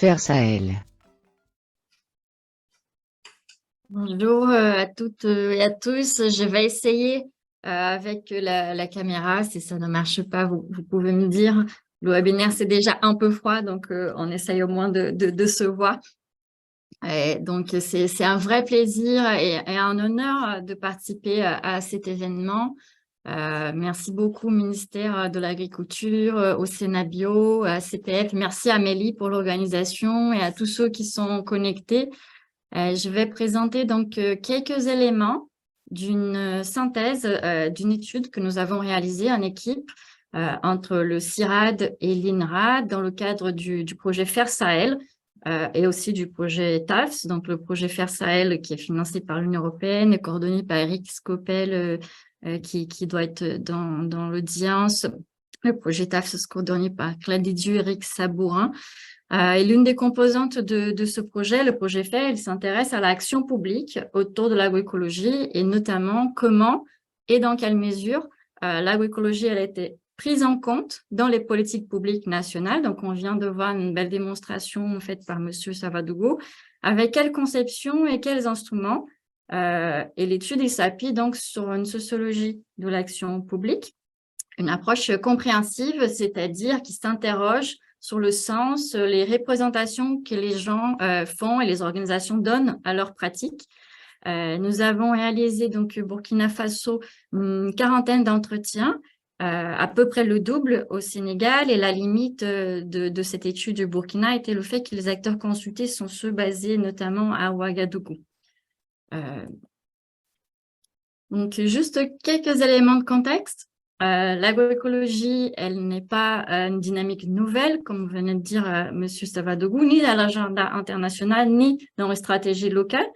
Faire Sahel. Bonjour à toutes et à tous. Je vais essayer avec la caméra. Si ça ne marche pas, vous pouvez me dire. Le webinaire, c'est déjà un peu froid, donc on essaye au moins de se voir. Et donc, c'est un vrai plaisir et un honneur de participer à cet événement. Merci beaucoup au ministère de l'Agriculture, au Sénat Bio, à CPF. Merci à Amélie pour l'organisation et à tous ceux qui sont connectés. Je vais présenter donc quelques éléments d'une synthèse d'une étude que nous avons réalisée en équipe entre le CIRAD et l'INRA dans le cadre du projet FAIR Sahel et aussi du projet TAFS, donc le projet FAIR Sahel qui est financé par l'Union européenne et coordonné par Eric Scopel qui doit être dans l'audience. Le projet TAFS coordonné par Claude Didier et Eric Sabourin. Et l'une des composantes de ce projet, le projet FAIR, il s'intéresse à l'action publique autour de l'agroécologie et notamment comment et dans quelle mesure l'agroécologie elle a été prise en compte dans les politiques publiques nationales. Donc, on vient de voir une belle démonstration faite par Monsieur Savadougou. Avec quelles conceptions et quels instruments et l'étude il s'appuie donc sur une sociologie de l'action publique, une approche compréhensive, c'est-à-dire qui s'interroge sur le sens, les représentations que les gens font et les organisations donnent à leurs pratiques. Nous avons réalisé donc au Burkina Faso une quarantaine d'entretiens, à peu près le double au Sénégal, et la limite de cette étude du Burkina était le fait que les acteurs consultés sont ceux basés notamment à Ouagadougou. Donc, juste quelques éléments de contexte. L'agroécologie, elle n'est pas une dynamique nouvelle, comme venait de dire Monsieur Savadougou, ni dans l'agenda international, ni dans les stratégies locales.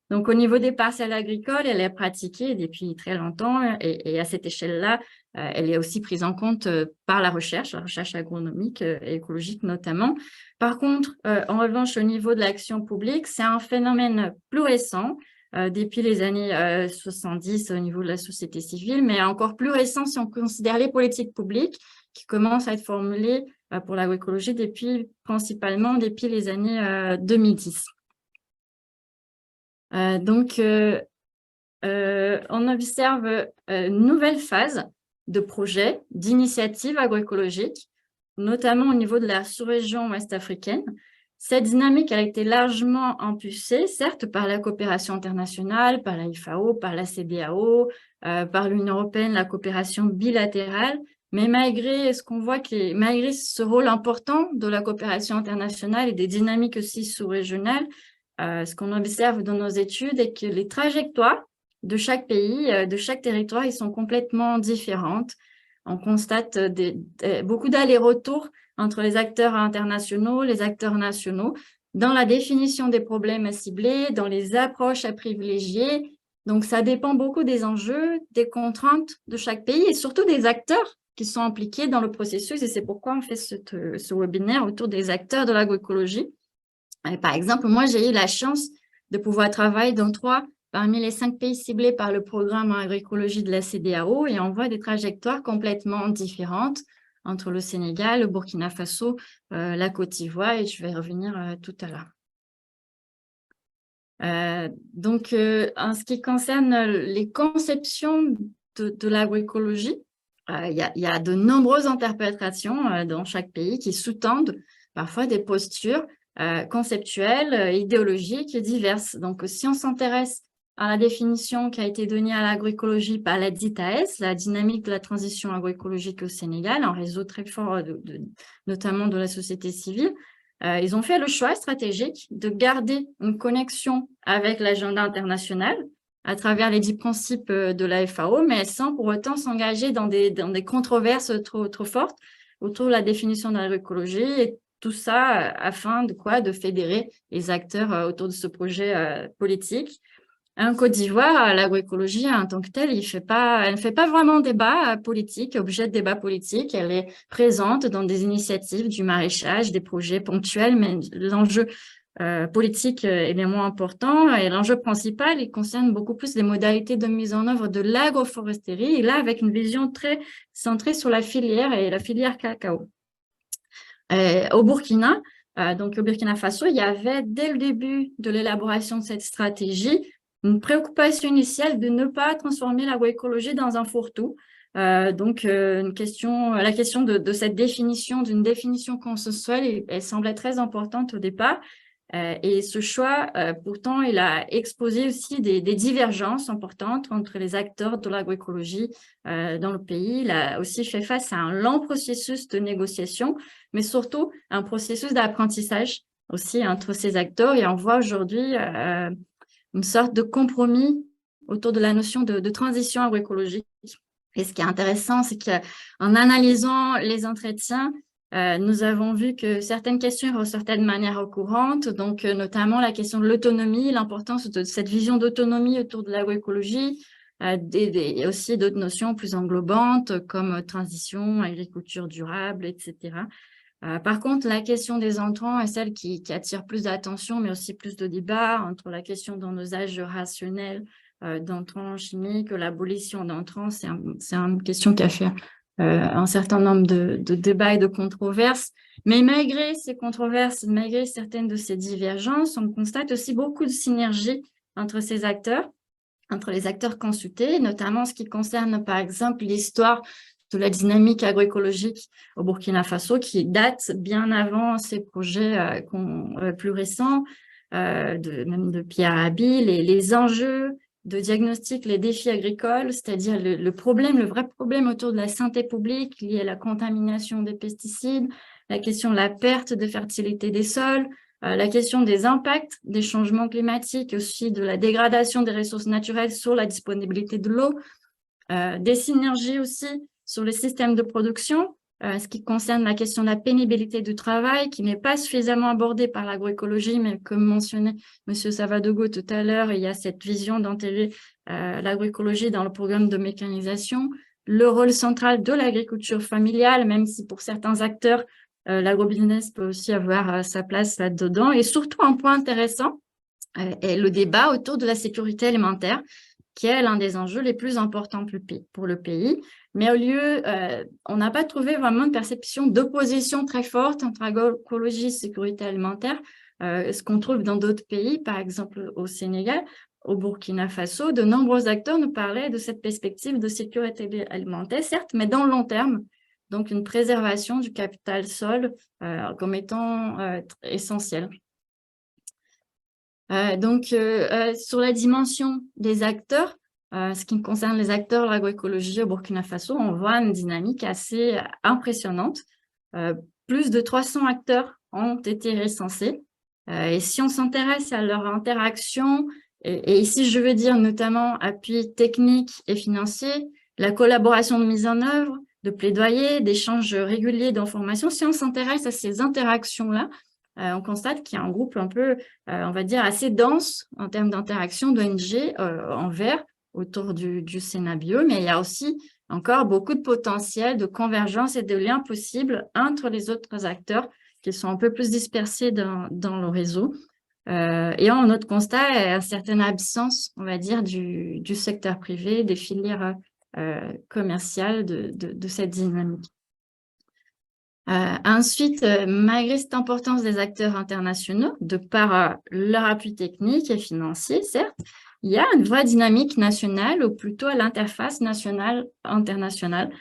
Donc, au niveau des parcelles agricoles, elle est pratiquée depuis très longtemps et à cette échelle-là, elle est aussi prise en compte par la recherche agronomique et écologique notamment. Par contre, en revanche, au niveau de l'action publique, c'est un phénomène plus récent, depuis les années 70 au niveau de la société civile, mais encore plus récent si on considère les politiques publiques qui commencent à être formulées pour l'agroécologie principalement depuis les années 2010. Donc, on observe une nouvelle phase de projets, d'initiatives agroécologiques, notamment au niveau de la sous-région ouest-africaine. Cette dynamique a été largement impulsée, certes, par la coopération internationale, par la FAO, par la CEDEAO, par l'Union européenne, la coopération bilatérale, mais malgré malgré ce rôle important de la coopération internationale et des dynamiques aussi sous-régionales, ce qu'on observe dans nos études est que les trajectoires de chaque pays, de chaque territoire, ils sont complètement différentes. On constate beaucoup d'allers-retours entre les acteurs internationaux, les acteurs nationaux, dans la définition des problèmes à cibler, dans les approches à privilégier. Donc, ça dépend beaucoup des enjeux, des contraintes de chaque pays et surtout des acteurs qui sont impliqués dans le processus. Et c'est pourquoi on fait ce webinaire autour des acteurs de l'agroécologie. Par exemple, moi, j'ai eu la chance de pouvoir travailler dans 3 parmi les 5 pays ciblés par le programme en agroécologie de la CEDEAO, et on voit des trajectoires complètement différentes entre le Sénégal, le Burkina Faso, la Côte d'Ivoire, et je vais y revenir tout à l'heure. Donc, en ce qui concerne les conceptions de l'agroécologie, il y a de nombreuses interprétations dans chaque pays qui sous-tendent parfois des postures conceptuelles, idéologiques et diverses. Donc, si on s'intéresse à la définition qui a été donnée à l'agroécologie par la DITAES, la dynamique de la transition agroécologique au Sénégal, un réseau très fort notamment de la société civile, ils ont fait le choix stratégique de garder une connexion avec l'agenda international à travers les 10 principes de la FAO, mais sans pour autant s'engager dans des controverses trop fortes autour de la définition de l'agroécologie, et tout ça afin de fédérer les acteurs autour de ce projet politique. En Côte d'Ivoire, l'agroécologie en tant que telle, elle ne fait pas vraiment débat politique, objet de débat politique. Elle est présente dans des initiatives du maraîchage, des projets ponctuels, mais l'enjeu politique est bien moins important. Et l'enjeu principal, il concerne beaucoup plus les modalités de mise en œuvre de l'agroforesterie, et là, avec une vision très centrée sur la filière et la filière cacao. Au Burkina, Donc, au Burkina Faso, il y avait, dès le début de l'élaboration de cette stratégie, une préoccupation initiale de ne pas transformer l'agroécologie dans un fourre-tout. La question de cette définition, d'une définition consensuelle, elle semblait très importante au départ. Et ce choix, pourtant, il a exposé aussi des divergences importantes entre les acteurs de l'agroécologie dans le pays. Il a aussi fait face à un long processus de négociation, mais surtout un processus d'apprentissage aussi entre ces acteurs. Et on voit aujourd'hui une sorte de compromis autour de la notion de transition agroécologique. Et ce qui est intéressant, c'est qu'en analysant les entretiens, nous avons vu que certaines questions ressortaient de manière courante, donc notamment la question de l'autonomie, l'importance de cette vision d'autonomie autour de l'agroécologie, et aussi d'autres notions plus englobantes comme transition, agriculture durable, etc. Par contre, la question des entrants est celle qui attire plus d'attention, mais aussi plus de débat entre la question d'un usage rationnel d'entrants chimiques, l'abolition d'entrants. C'est une question qui a fait un certain nombre de débats et de controverses. Mais malgré ces controverses, malgré certaines de ces divergences, on constate aussi beaucoup de synergie entre ces acteurs, entre les acteurs consultés, notamment ce qui concerne, par exemple, l'histoire de la dynamique agroécologique au Burkina Faso, qui date bien avant ces projets plus récents, même de Pierre Rabhi, les enjeux de diagnostic, les défis agricoles, c'est-à-dire le vrai problème autour de la santé publique lié à la contamination des pesticides, la question de la perte de fertilité des sols, la question des impacts des changements climatiques, aussi de la dégradation des ressources naturelles sur la disponibilité de l'eau, des synergies aussi sur les systèmes de production, ce qui concerne la question de la pénibilité du travail, qui n'est pas suffisamment abordée par l'agroécologie, mais comme mentionnait M. Savadogo tout à l'heure, il y a cette vision d'intégrer l'agroécologie dans le programme de mécanisation, le rôle central de l'agriculture familiale, même si pour certains acteurs, l'agrobusiness peut aussi avoir sa place là-dedans. Et surtout, un point intéressant est le débat autour de la sécurité alimentaire, qui est l'un des enjeux les plus importants pour le pays. Mais on n'a pas trouvé vraiment une perception d'opposition très forte entre agroécologie et sécurité alimentaire, ce qu'on trouve dans d'autres pays, par exemple au Sénégal, au Burkina Faso. De nombreux acteurs nous parlaient de cette perspective de sécurité alimentaire, certes, mais dans le long terme. Donc, une préservation du capital sol comme étant essentielle. Sur la dimension des acteurs, ce qui concerne les acteurs de l'agroécologie au Burkina Faso, on voit une dynamique assez impressionnante. Plus de 300 acteurs ont été recensés. Et si on s'intéresse à leur interaction, et ici je veux dire notamment appui technique et financier, la collaboration de mise en œuvre, de plaidoyer, d'échanges réguliers d'informations, si on s'intéresse à ces interactions-là, on constate qu'il y a un groupe un peu, on va dire, assez dense en termes d'interaction d'ONG en vert autour du Sénat-Bio, mais il y a aussi encore beaucoup de potentiel de convergence et de liens possibles entre les autres acteurs qui sont un peu plus dispersés dans le réseau. Et un autre constat est une certaine absence, on va dire, du secteur privé, des filières commerciales de cette dynamique. Ensuite, malgré cette importance des acteurs internationaux, de par leur appui technique et financier, certes, il y a une vraie dynamique nationale, ou plutôt à l'interface nationale-internationale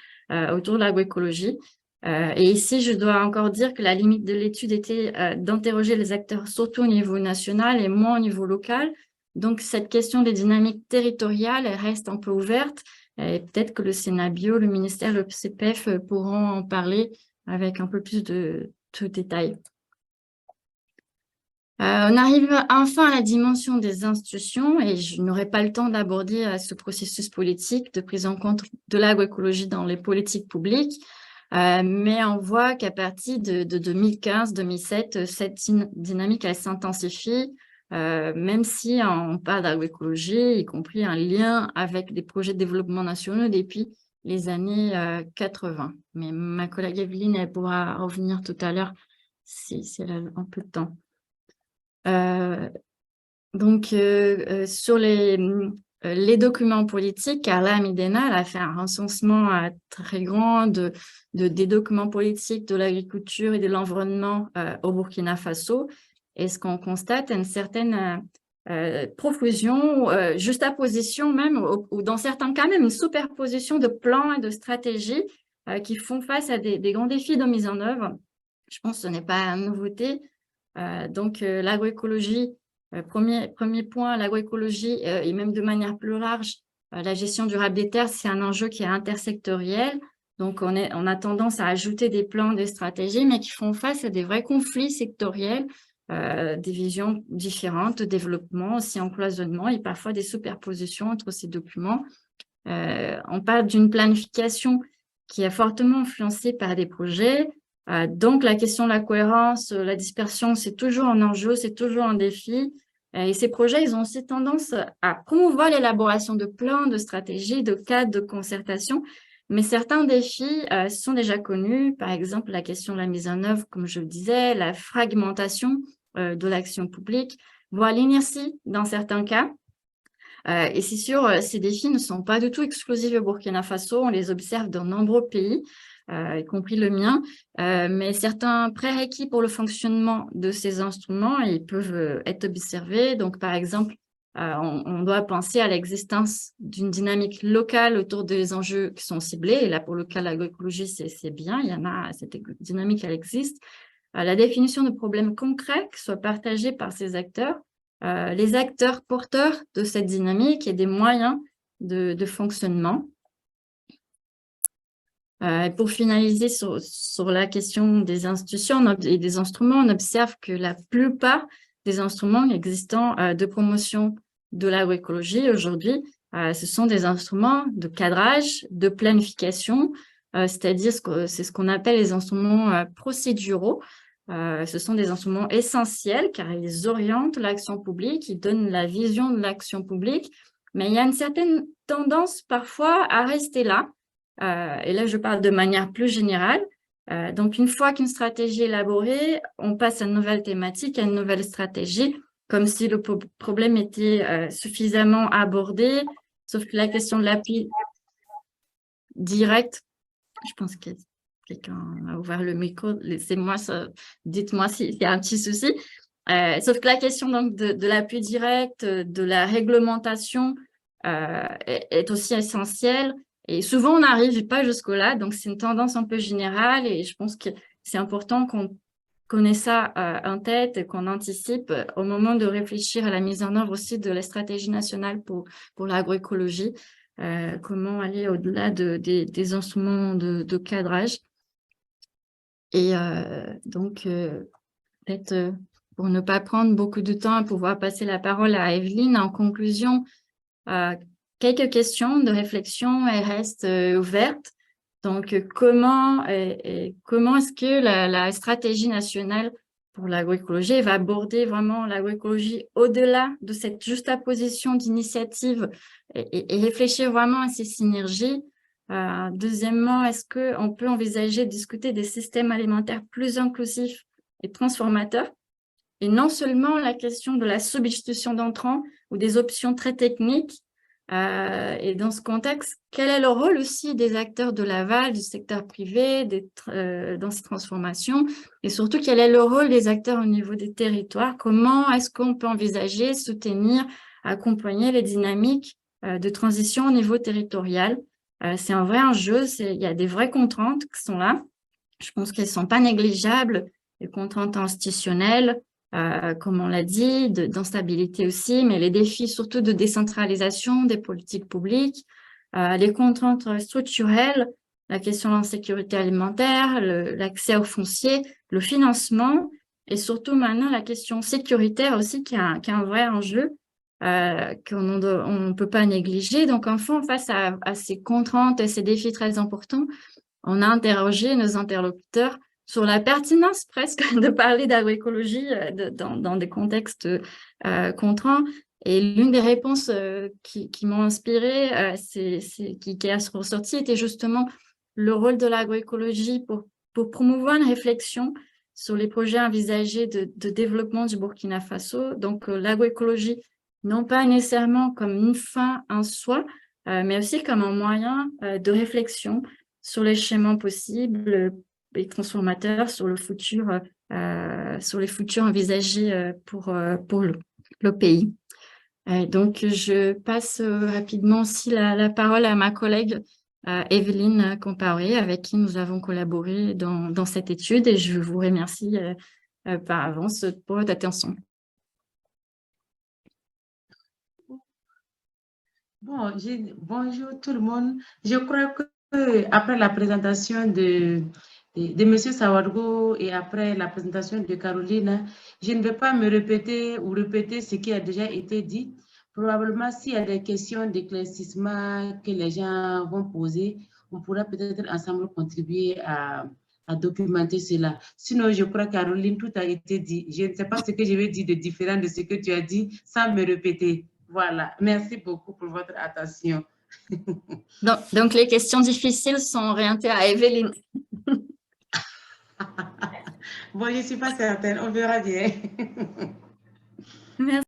autour de l'agroécologie. Et ici, je dois encore dire que la limite de l'étude était d'interroger les acteurs surtout au niveau national et moins au niveau local. Donc, cette question des dynamiques territoriales, elle reste un peu ouverte. Et peut-être que le Sénat-Bio, le ministère, le CPF pourront en parler avec un peu plus de détails. On arrive enfin à la dimension des institutions et je n'aurai pas le temps d'aborder ce processus politique de prise en compte de l'agroécologie dans les politiques publiques, mais on voit qu'à partir de 2015-2007, cette dynamique elle s'intensifie, même si on parle d'agroécologie, y compris un lien avec des projets de développement nationaux depuis les années 80. Mais ma collègue Evelyne, elle pourra revenir tout à l'heure si elle a un peu de temps. Sur les documents politiques, car là, Midena, elle a fait un recensement très grand des documents politiques de l'agriculture et de l'environnement au Burkina Faso. Et ce qu'on constate, une certaine profusion, juxtaposition même, ou dans certains cas même, une superposition de plans et de stratégies qui font face à des grands défis de mise en œuvre. Je pense que ce n'est pas une nouveauté. Donc, l'agroécologie, premier point, l'agroécologie, et même de manière plus large, la gestion durable des terres, c'est un enjeu qui est intersectoriel. Donc, on a tendance à ajouter des plans, des stratégies, mais qui font face à des vrais conflits sectoriels, des visions différentes de développement, aussi en cloisonnement et parfois des superpositions entre ces documents. On parle d'une planification qui est fortement influencée par des projets. Donc, la question de la cohérence, la dispersion, c'est toujours un enjeu, c'est toujours un défi. Et ces projets, ils ont aussi tendance à promouvoir l'élaboration de plans, de stratégies, de cadres de concertation. Mais certains défis sont déjà connus. Par exemple, la question de la mise en œuvre, comme je le disais, la fragmentation de l'action publique, voire l'inertie dans certains cas. Et c'est sûr, ces défis ne sont pas du tout exclusifs au Burkina Faso. On les observe dans de nombreux pays, y compris le mien. Mais certains prérequis pour le fonctionnement de ces instruments, ils peuvent être observés. Donc, par exemple, on doit penser à l'existence d'une dynamique locale autour des enjeux qui sont ciblés. Et là, pour le cas de l'agroécologie, c'est bien. Il y en a, cette dynamique, elle existe. La définition de problèmes concrets qui soient partagés par ces acteurs, les acteurs porteurs de cette dynamique et des moyens de fonctionnement. Pour finaliser sur la question des institutions et des instruments, on observe que la plupart des instruments existants de promotion de l'agroécologie aujourd'hui, ce sont des instruments de cadrage, de planification, c'est-à-dire c'est ce qu'on appelle les instruments procéduraux. Ce sont des instruments essentiels car ils orientent l'action publique, ils donnent la vision de l'action publique, mais il y a une certaine tendance parfois à rester là. Et là, je parle de manière plus générale. Donc, une fois qu'une stratégie est élaborée, on passe à une nouvelle thématique, à une nouvelle stratégie, comme si le problème était suffisamment abordé, sauf que la question de l'appui direct, je pense que quelqu'un a ouvert le micro, laissez-moi ça, dites-moi s'il y a un petit souci. Sauf que la question donc, de l'appui direct, de la réglementation est aussi essentielle. Et souvent, on n'arrive pas jusque-là, donc c'est une tendance un peu générale et je pense que c'est important qu'on connaisse ça en tête et qu'on anticipe au moment de réfléchir à la mise en œuvre aussi de la stratégie nationale pour l'agroécologie, comment aller au-delà des instruments de cadrage. Et donc, peut-être pour ne pas prendre beaucoup de temps et pouvoir passer la parole à Evelyne, en conclusion, quelques questions de réflexion restent ouvertes. Donc, comment est-ce que la stratégie nationale pour l'agroécologie va aborder vraiment l'agroécologie au-delà de cette juxtaposition d'initiatives et réfléchir vraiment à ces synergies? Deuxièmement, est-ce qu'on peut envisager de discuter des systèmes alimentaires plus inclusifs et transformateurs? Et non seulement la question de la substitution d'entrants ou des options très techniques. Et dans ce contexte, quel est le rôle aussi des acteurs de l'aval, du secteur privé, dans ces transformations? Et surtout, quel est le rôle des acteurs au niveau des territoires? Comment est-ce qu'on peut envisager, soutenir, accompagner les dynamiques de transition au niveau territorial? C'est un vrai enjeu, il y a des vraies contraintes qui sont là. Je pense qu'elles ne sont pas négligeables, les contraintes institutionnelles, comme on l'a dit, d'instabilité aussi, mais les défis surtout de décentralisation des politiques publiques, les contraintes structurelles, la question de l'insécurité alimentaire, l'accès aux fonciers, le financement, et surtout maintenant la question sécuritaire aussi, qui est un vrai enjeu qu'on ne peut pas négliger. Donc, enfin, face à ces contraintes et ces défis très importants, on a interrogé nos interlocuteurs sur la pertinence presque de parler d'agroécologie dans des contextes contraints. Et l'une des réponses qui m'ont inspirée, qui est ressortie, était justement le rôle de l'agroécologie pour promouvoir une réflexion sur les projets envisagés de développement du Burkina Faso. Donc, l'agroécologie non pas nécessairement comme une fin en soi, mais aussi comme un moyen de réflexion sur les schémas possibles et transformateurs, sur sur les futurs envisagés pour le pays. Donc, je passe rapidement aussi la parole à ma collègue Evelyne Comparé, avec qui nous avons collaboré dans cette étude, et je vous remercie par avance pour votre attention. Bon, bonjour tout le monde. Je crois que après la présentation de M. Sawargo et après la présentation de Caroline, je ne vais pas me répéter ou répéter ce qui a déjà été dit. Probablement, s'il y a des questions d'éclaircissement que les gens vont poser, on pourra peut-être ensemble contribuer à documenter cela. Sinon, je crois, Caroline, tout a été dit. Je ne sais pas ce que je vais dire de différent de ce que tu as dit sans me répéter. Voilà, merci beaucoup pour votre attention. Donc, les questions difficiles sont orientées à Evelyne. Bon, je ne suis pas certaine, on verra bien. Merci.